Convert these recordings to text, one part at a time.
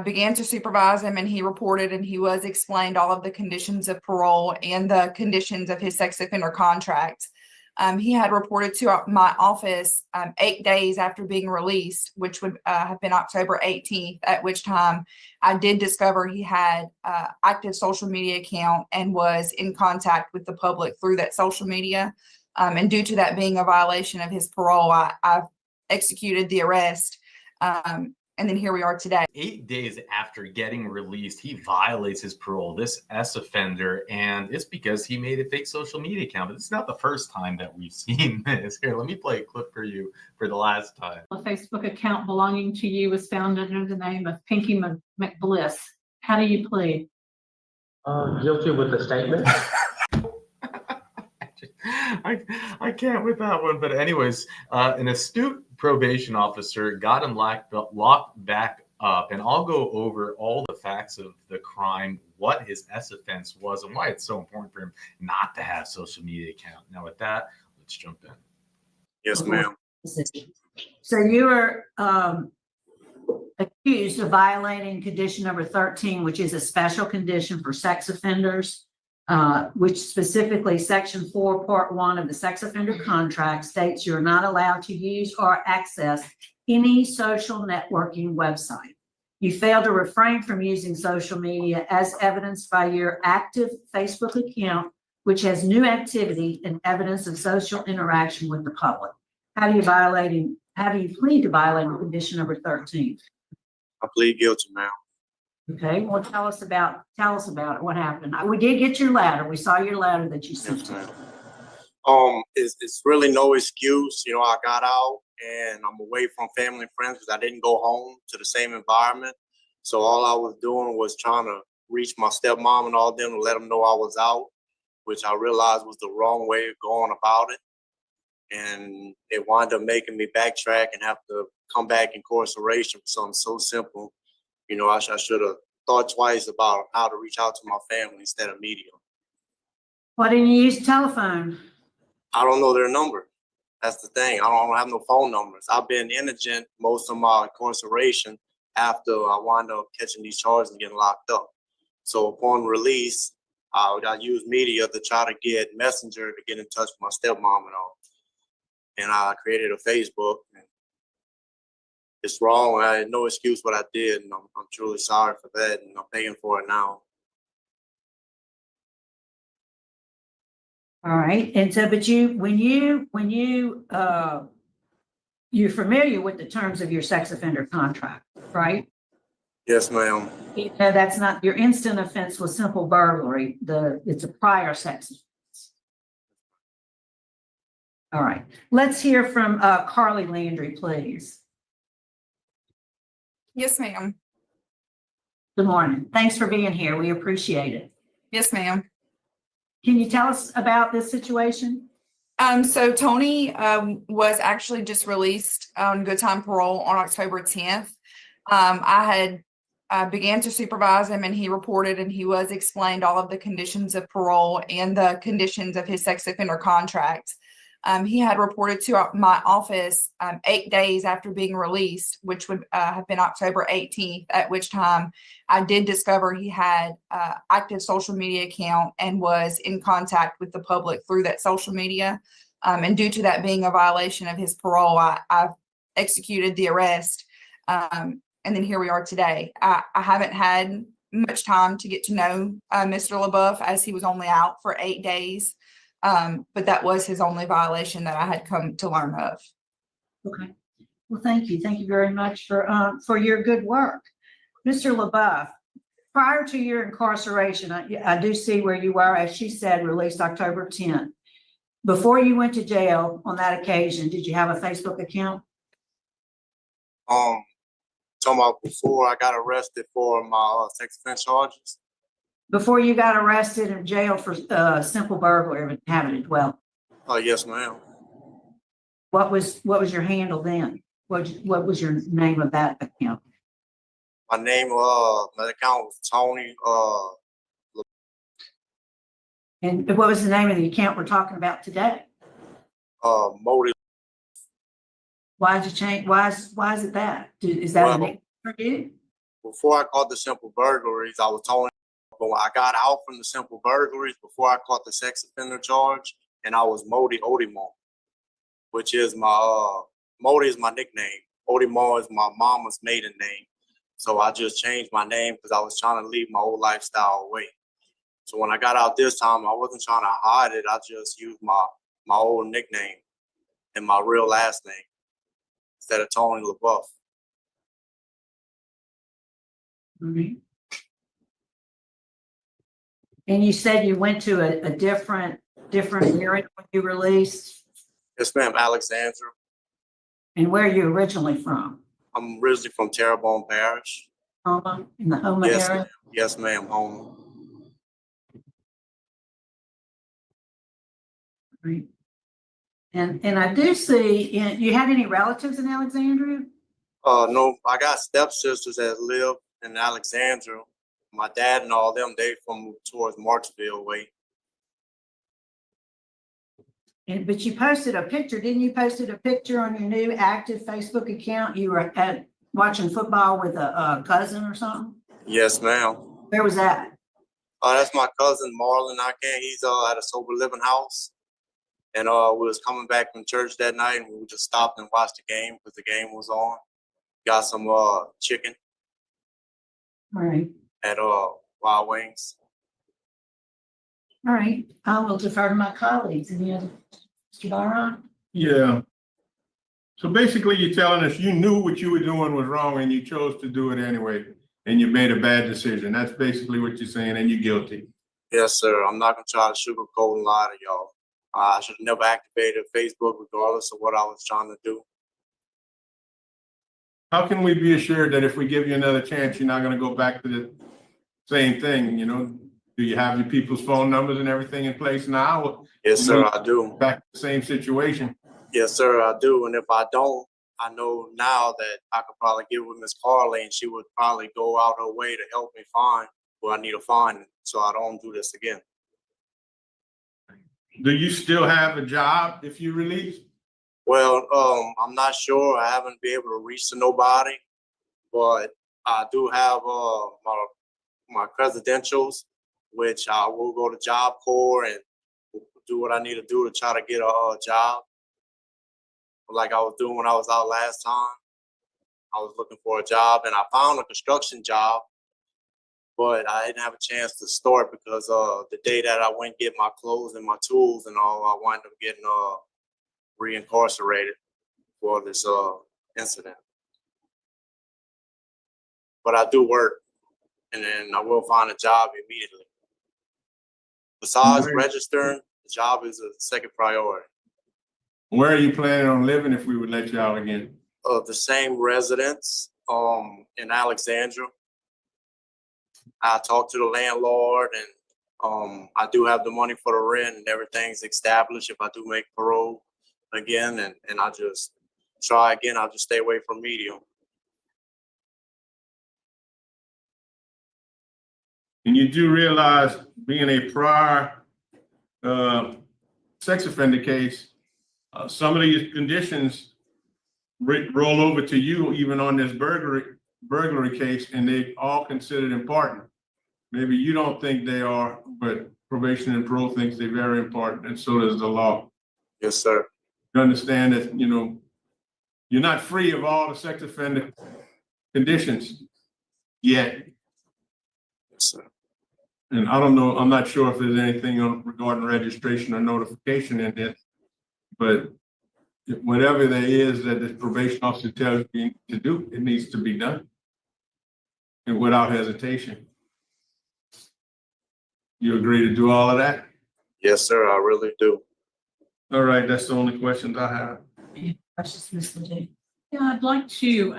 began to supervise him, and he reported, and he was explained all of the conditions of parole and the conditions of his sex offender contract. He had reported to my office 8 days after being released, which would have been October 18th, at which time I did discover he had active social media account and was in contact with the public through that social media. And due to that being a violation of his parole, I executed the arrest. And then here we are today. 8 days after getting released, he violates his parole, this S offender, and it's because he made a fake social media account. But it's not the first time that we've seen this. Here, let me play a clip for you for the last time. A Facebook account belonging to you was found under the name of Pinky McBliss. How do you plead? Guilty with the statement. I can't with that one. But anyways, an astute probation officer got him locked back up, and I'll go over all the facts of the crime, what his S offense was, and why it's so important for him not to have social media account. Now with that, let's jump in. Yes, ma'am. So you were accused of violating condition number 13, which is a special condition for sex offenders, which specifically section 4, part 1 of the sex offender contract states you're not allowed to use or access any social networking website. You failed to refrain from using social media as evidenced by your active Facebook account, which has new activity and evidence of social interaction with the public. How do you plead to violating condition number 13? I plead guilty, ma'am. Okay, well, tell us about it. What happened? We did get your letter. We saw your letter that you sent. Yes, ma'am. It's really no excuse. You know, I got out and I'm away from family and friends because I didn't go home to the same environment. So all I was doing was trying to reach my stepmom and all of them to let them know I was out, which I realized was the wrong way of going about it. And it wound up making me backtrack and have to come back incarceration for something so simple. You know, I should have thought twice about how to reach out to my family instead of media. Why didn't you use telephone? I don't know their number. That's the thing. I don't have no phone numbers. I've been indigent most of my incarceration after I wound up catching these charges and getting locked up. So upon release, I used media to try to get Messenger to get in touch with my stepmom and all. And I created a Facebook. And it's wrong. I had no excuse what I did, and I'm truly sorry for that, and I'm paying for it now. All right, and so, but you're familiar with the terms of your sex offender contract, right? Yes, ma'am. You know, that's not your instant offense was simple burglary. It's a prior sex offense. All right, let's hear from Carly Landry, please. Yes, ma'am. Good morning. Thanks for being here. We appreciate it. Yes, ma'am. Can you tell us about this situation? So Tony was actually just released on good time parole on October 10th. I had began to supervise him, and he reported, and he was explained all of the conditions of parole and the conditions of his sex offender contract. He had reported to my office 8 days after being released, which would have been October 18th, at which time I did discover he had active social media account and was in contact with the public through that social media. And due to that being a violation of his parole, I executed the arrest. And then here we are today. I haven't had much time to get to know Mr. LaBeouf, as he was only out for 8 days. But that was his only violation that I had come to learn of. Okay. Well, thank you. Thank you very much for your good work. Mr. LaBeouf, prior to your incarceration, I do see where you were, as she said, released October 10th. Before you went to jail on that occasion, did you have a Facebook account? Talking about before I got arrested for my sex offense charges. Before you got arrested and jailed for simple burglary of inhabited dwelling. Oh, yes, ma'am. What was your handle then? What was your name of that account? My name, my account was Tony. And what was the name of the account we're talking about today? Motive. Why did you change? Why is it that? Is that a name for you? before I caught the simple burglaries, I was towing. But when I got out from the simple burglaries, before I caught the sex offender charge, and I was Modi Odimo, which is Modi is my nickname. Odimo is my mama's maiden name. So I just changed my name because I was trying to leave my old lifestyle away. So when I got out this time, I wasn't trying to hide it. I just used my old nickname and my real last name instead of Tony LaBeouf. Mhm. And you said you went to a different area when you released, Yes, ma'am, Alexandra. and where are you originally from? I'm originally from Terrebonne Parish. Homa, in the Homa Yes, area? ma'am. Yes, ma'am, home. Right. And I do see, you had any relatives in Alexandria? No, I got stepsisters that live in Alexandria. My dad and all them, they from towards Marksville way. But you posted a picture, didn't you? Posted a picture on your new active Facebook account. You were watching football with a cousin or something? Yes, ma'am. Where was that? That's my cousin Marlon. He's at a sober living house. And we was coming back from church that night, and we just stopped and watched the game because the game was on. Got some chicken All right. at Wild Wings. All right. I will defer to my colleagues. Any other, Mr. Byron? Yeah. So basically, you're telling us you knew what you were doing was wrong and you chose to do it anyway, and you made a bad decision. That's basically what you're saying, and you're guilty. Yes, sir. I'm not gonna try to sugarcoat and lie to y'all. I should have never activated Facebook regardless of what I was trying to do. How can we be assured that if we give you another chance, you're not going to go back to the same thing? You know, do you have your people's phone numbers and everything in place now? Yes, sir, I do. Back to the same situation. Yes, sir, I do. And if I don't, I know now that I could probably get with Miss Carly and she would probably go out her way to help me find what I need to find so I don't do this again. Do you still have a job if you release? Well, I'm not sure. I haven't been able to reach to nobody, but I do have my credentials, which I will go to Job Corps and do what I need to do to try to get a job. Like I was doing when I was out last time. I was looking for a job and I found a construction job, but I didn't have a chance to start because the day that I went get my clothes and my tools and all, I wound up getting reincarcerated for this incident. But I do work, and then I will find a job immediately. Besides registering, the job is a second priority. Where are you planning on living if we would let you out again? The same residence in Alexandria. I talked to the landlord, and I do have the money for the rent, and everything's established if I do make parole again, and I just try again. I'll just stay away from medium. And you do realize, being a prior sex offender case, some of these conditions roll over to you even on this burglary case, and they all considered important. Maybe you don't think they are, but probation and parole thinks they're very important, and so does the law. Yes, sir. You understand that, you know, you're not free of all the sex offender conditions yet. Yes, sir. And I don't know, I'm not sure if there's anything regarding registration or notification in this, but whatever there is that the probation officer tells you to do, it needs to be done. And without hesitation. You agree to do all of that? Yes, sir, I really do. All right, that's the only questions I have. Questions, Ms. Ledoux? Yeah, I'd like to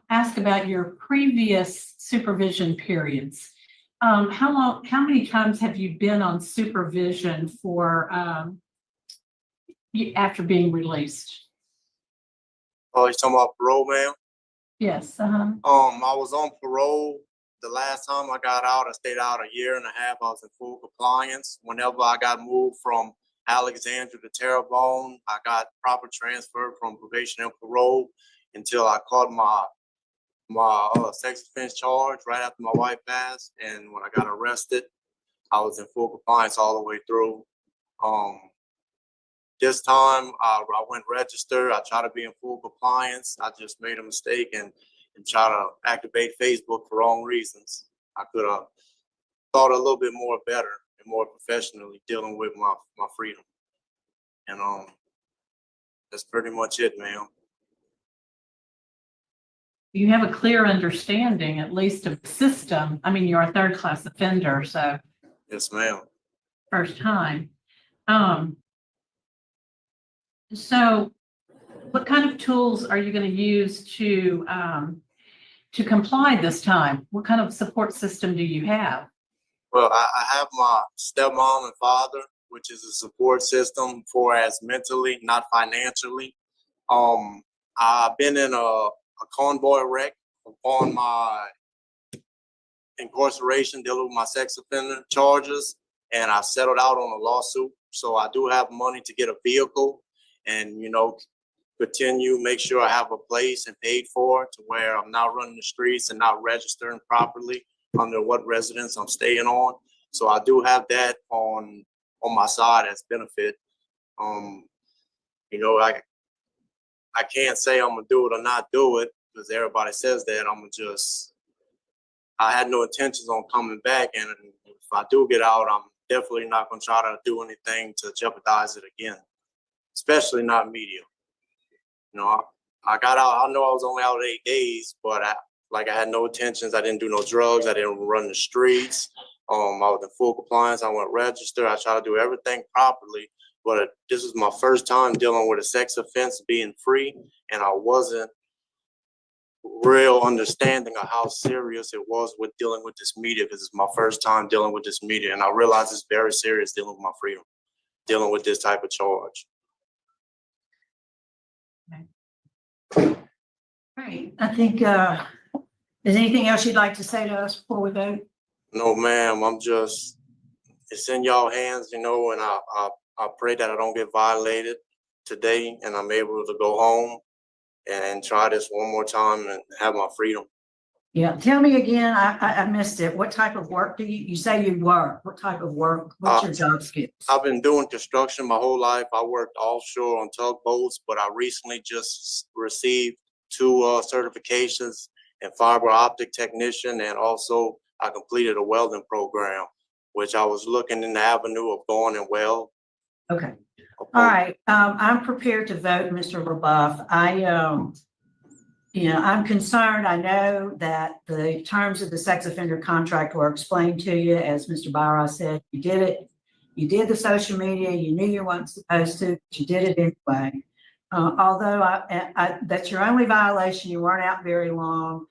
ask about your previous supervision periods. How many times have you been on supervision for after being released? Oh, you're talking about parole, ma'am? Yes. I was on parole. The last time I got out, I stayed out a year and a half. I was in full compliance. Whenever I got moved from Alexandria to Terrebonne, I got proper transfer from probation and parole until I caught my my sex offense charge right after my wife passed, and when I got arrested, I was in full compliance all the way through. This time I went register. I try to be in full compliance. I just made a mistake and try to activate Facebook for wrong reasons. I could have thought a little bit more better and more professionally dealing with my freedom. And that's pretty much it, ma'am. You have a clear understanding, at least, of the system. I mean, you're a third-class offender, so Yes, ma'am. first time. So what kind of tools are you going to use to comply this time? What kind of support system do you have? Well, I have my stepmom and father, which is a support system for us mentally, not financially. I've been in a convoy wreck upon my incarceration, dealing with my sex offender charges, and I settled out on a lawsuit. So I do have money to get a vehicle and, continue, make sure I have a place and paid for to where I'm not running the streets and not registering properly under what residence I'm staying on. So I do have that on my side as benefit. I can't say I'm gonna do it or not do it because everybody says that. I had no intentions on coming back, and if I do get out, I'm definitely not gonna try to do anything to jeopardize it again, especially not media. I got out. I know I was only out 8 days, but I had no intentions. I didn't do no drugs. I didn't run the streets. I was in full compliance. I went register. I tried to do everything properly. But this is my first time dealing with a sex offense being free, and I wasn't real understanding of how serious it was with dealing with this media because it's my first time dealing with this media, and I realize it's very serious dealing with my freedom, dealing with this type of charge. Great. I think, is anything else you'd like to say to us before we vote? No, ma'am. It's in y'all hands, and I pray that I don't get violated today and I'm able to go home and try this one more time and have my freedom. Yeah, tell me again, I missed it. What type of work do you say you work? What type of work? What's your job skills? I've been doing construction my whole life. I worked offshore on tugboats, but I recently just received 2 certifications in fiber optic technician, and also I completed a welding program, which I was looking in the avenue of going and weld. Okay. All right. I'm prepared to vote, Mr. LaBeouf. I'm concerned. I know that the terms of the sex offender contract were explained to you. As Mr. Byra said, you did it. You did the social media. You knew you weren't supposed to, but you did it anyway. Although that's your only violation, you weren't out very long.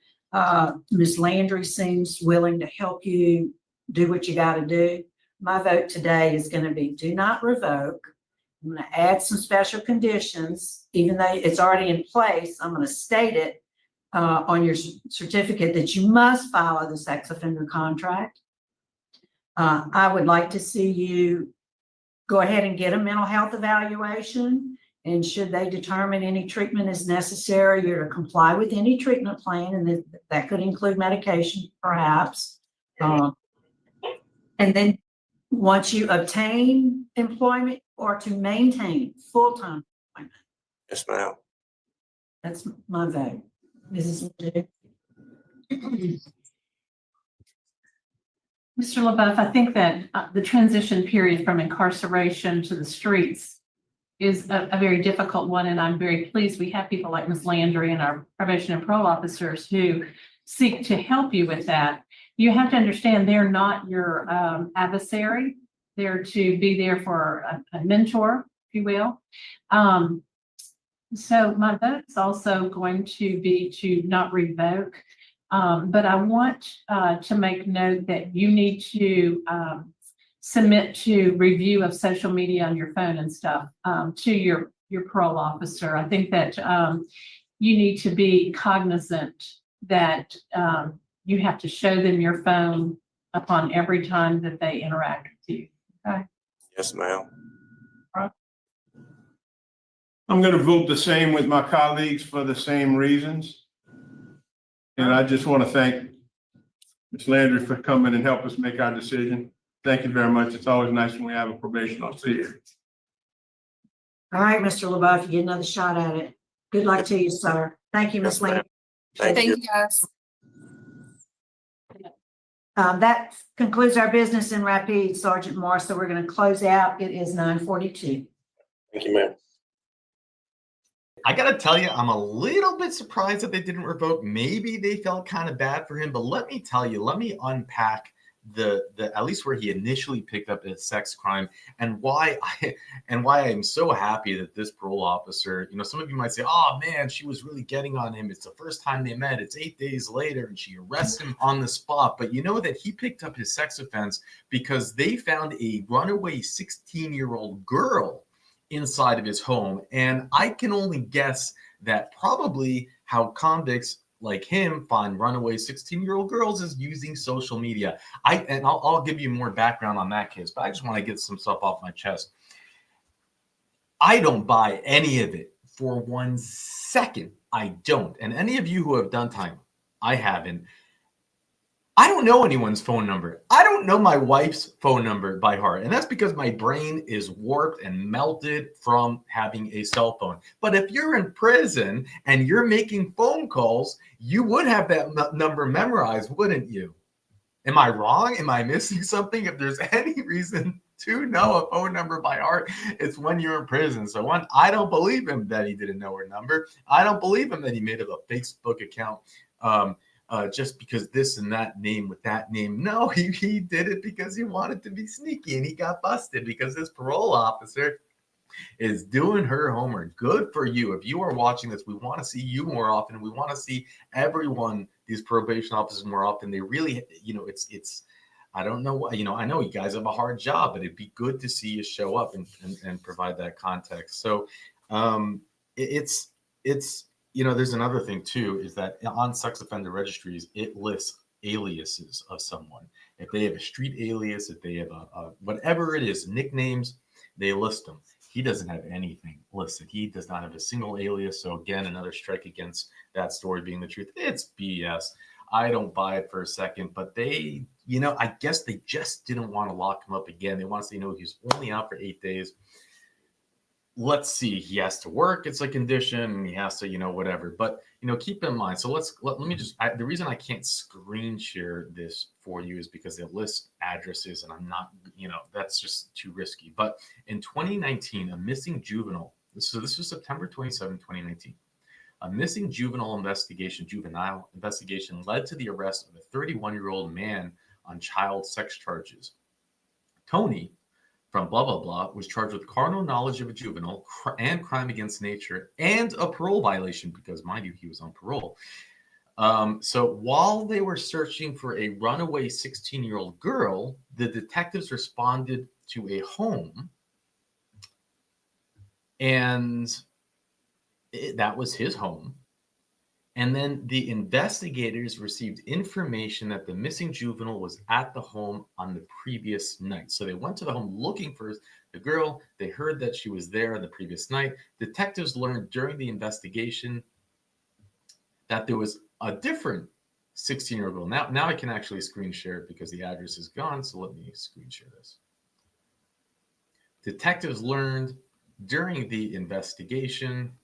Ms. Landry seems willing to help you do what you got to do. My vote today is going to be do not revoke. I'm going to add some special conditions, even though it's already in place. I'm going to state it on your certificate that you must follow the sex offender contract. I would like to see you go ahead and get a mental health evaluation. And should they determine any treatment is necessary, you're to comply with any treatment plan, and that could include medication, perhaps. And then once you obtain employment or to maintain full-time employment. Yes, ma'am. That's my vote. Mrs. Mr. LaBeouf, I think that the transition period from incarceration to the streets is a very difficult one, and I'm very pleased we have people like Ms. Landry and our probation and parole officers who seek to help you with that. You have to understand they're not your adversary. They're to be there for a mentor, if you will. So my vote is also going to be to not revoke, but I want to make note that you need to submit to review of social media on your phone and stuff to your parole officer. I think that you need to be cognizant that you have to show them your phone upon every time that they interact with you. Okay. Yes, ma'am. I'm going to vote the same with my colleagues for the same reasons. And I just want to thank Ms. Landry for coming and help us make our decision. Thank you very much. It's always nice when we have a probation officer here. All right, Mr. LeBeau, you get another shot at it. Good luck to you, sir. Thank you, Ms. Yes, ma'am. Lee. Thank you. guys. That concludes our business in Rapid, Sergeant Morris. So we're going to close out. It is 9:42. Thank you, ma'am. I gotta tell you, I'm a little bit surprised that they didn't revoke. Maybe they felt kind of bad for him, but let me tell you, let me unpack the at least where he initially picked up his sex crime and why I am so happy that this parole officer, some of you might say, oh man, she was really getting on him. It's the first time they met. It's 8 days later and she arrests him on the spot. But you know that he picked up his sex offense because they found a runaway 16-year-old girl inside of his home. And I can only guess that probably how convicts like him find runaway 16-year-old girls is using social media. I'll give you more background on that case, but I just want to get some stuff off my chest. I don't buy any of it for 1 second. I don't. And any of you who have done time, I haven't. I don't know anyone's phone number. I don't know my wife's phone number by heart. And that's because my brain is warped and melted from having a cell phone. But if you're in prison and you're making phone calls, you would have that number memorized, wouldn't you? Am I wrong? Am I missing something? If there's any reason to know a phone number by heart, it's when you're in prison. So one, I don't believe him that he didn't know her number. I don't believe him that he made up a Facebook account just because this and that name with that name. No, he did it because he wanted to be sneaky and he got busted because this parole officer is doing her homework. Good for you. If you are watching this, we want to see you more often. We want to see everyone, these probation officers more often. They really, it's I don't know what, I know you guys have a hard job, but it'd be good to see you show up and provide that context. So it's there's another thing too, is that on sex offender registries, it lists aliases of someone. If they have a street alias, if they have a whatever it is, nicknames, they list them. He doesn't have anything listed. He does not have a single alias. So again, another strike against that story being the truth. It's BS. I don't buy it for a second, but they, I guess they just didn't want to lock him up again. They want to say, he's only out for 8 days. Let's see, he has to work. It's a condition and he has to, whatever, but, keep in mind. So let me just, the reason I can't screen share this for you is because it lists addresses and I'm not, that's just too risky. But in 2019, a missing juvenile, so this was September 27, 2019, a missing juvenile investigation led to the arrest of a 31-year-old man on child sex charges. Tony from blah, blah, blah, was charged with carnal knowledge of a juvenile and crime against nature and a parole violation because, mind you, he was on parole. So while they were searching for a runaway 16-year-old girl, the detectives responded to a home, and that was his home. And then the investigators received information that the missing juvenile was at the home on the previous night. So they went to the home looking for the girl. They heard that she was there on the previous night. Detectives learned during the investigation that there was a different 16-year-old girl. Now I can actually screen share it because the address is gone. So let me screen share this. Detectives learned during the investigation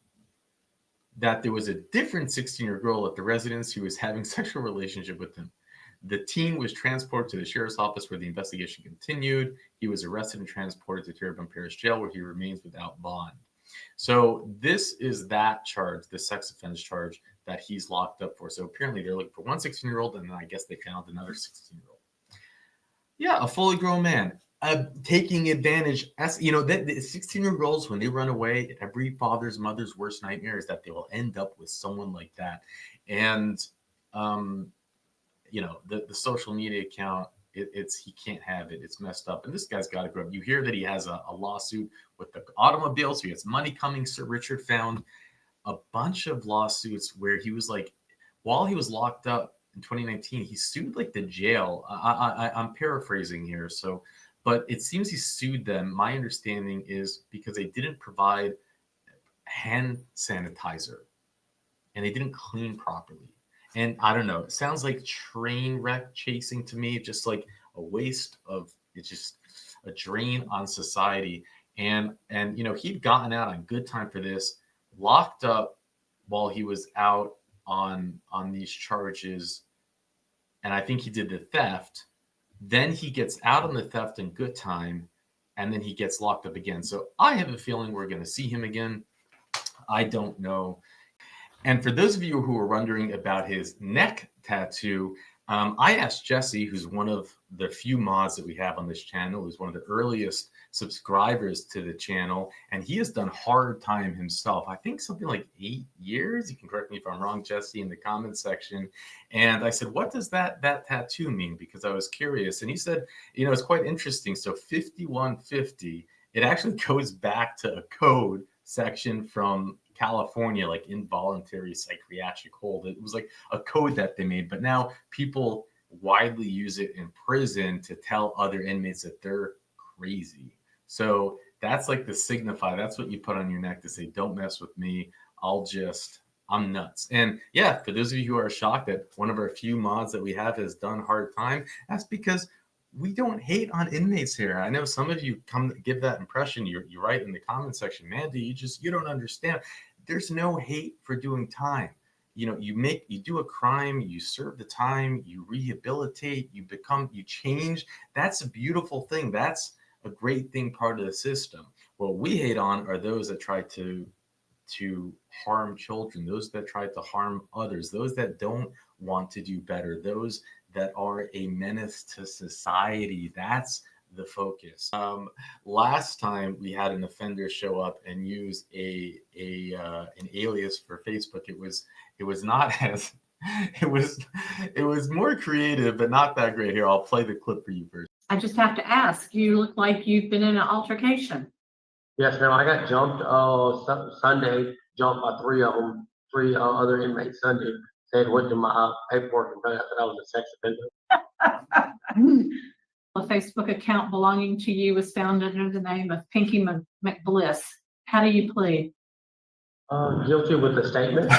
that there was a different 16-year-old girl at the residence who was having sexual relationship with him. The teen was transported to the sheriff's office where the investigation continued. He was arrested and transported to Terrebonne Parish Jail where he remains without bond. So this is that charge, the sex offense charge that he's locked up for. So apparently they're looking for one 16-year-old and then I guess they found another 16-year-old. Yeah, a fully grown man. Taking advantage, as the 16-year-old girls, when they run away, every father's mother's worst nightmare is that they will end up with someone like that. And the social media account, he can't have it. It's messed up. And this guy's got to grow up. You hear that he has a lawsuit with the automobile, so he has money coming. Sir Richard found a bunch of lawsuits where he was like, while he was locked up in 2019, he sued like the jail. I'm paraphrasing here, but it seems he sued them. My understanding is because they didn't provide hand sanitizer and they didn't clean properly. And I don't know, it sounds like train wreck chasing to me, just like a waste of, it's just a drain on society. And you know, he'd gotten out on good time for this, locked up while he was out on these charges. And I think he did the theft. Then he gets out on the theft in good time, and then he gets locked up again. So I have a feeling we're going to see him again. I don't know. And for those of you who are wondering about his neck tattoo, I asked Jesse, who's one of the few mods that we have on this channel, who's one of the earliest subscribers to the channel, and he has done hard time himself. I think something like 8 years. You can correct me if I'm wrong, Jesse, in the comments section. And I said, what does that tattoo mean? Because I was curious. And he said, you know, it's quite interesting. So 5150, it actually goes back to a code section from California, like involuntary psychiatric hold. It was like a code that they made, but now people widely use it in prison to tell other inmates that they're crazy. So that's like the signify. That's what you put on your neck to say, don't mess with me. I'm nuts. And yeah, for those of you who are shocked that one of our few mods that we have has done hard time, that's because we don't hate on inmates here. I know some of you come give that impression. You write in the comment section, Mandoo, you don't understand. There's no hate for doing time. You know, you do a crime, you serve the time, you rehabilitate, you change. That's a beautiful thing. That's a great thing, part of the system. What we hate on are those that try to harm children, those that try to harm others, those that don't want to do better, those that are a menace to society. That's the focus. Last time we had an offender show up and use an alias for Facebook. It was not as it was more creative, but not that great. Here, I'll play the clip for you first. I just have to ask, you look like you've been in an altercation. Yes, ma'am. I got jumped Sunday, jumped by three other inmates Sunday. Said went to my paperwork and found out that I was a sex offender. A Facebook account belonging to you was found under the name of Pinky McBliss. How do you plead? Guilty with the statement.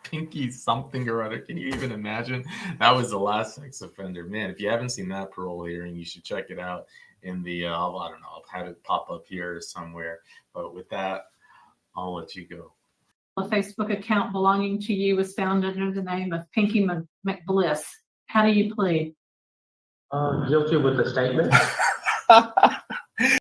Pinky something or other. Can you even imagine? That was the last sex offender. Man, if you haven't seen that parole hearing, you should check it out in the, I don't know, I'll have it pop up here somewhere. But with that, I'll let you go. A Facebook account belonging to you was found under the name of Pinky McBliss. How do you plead? Guilty with the statement.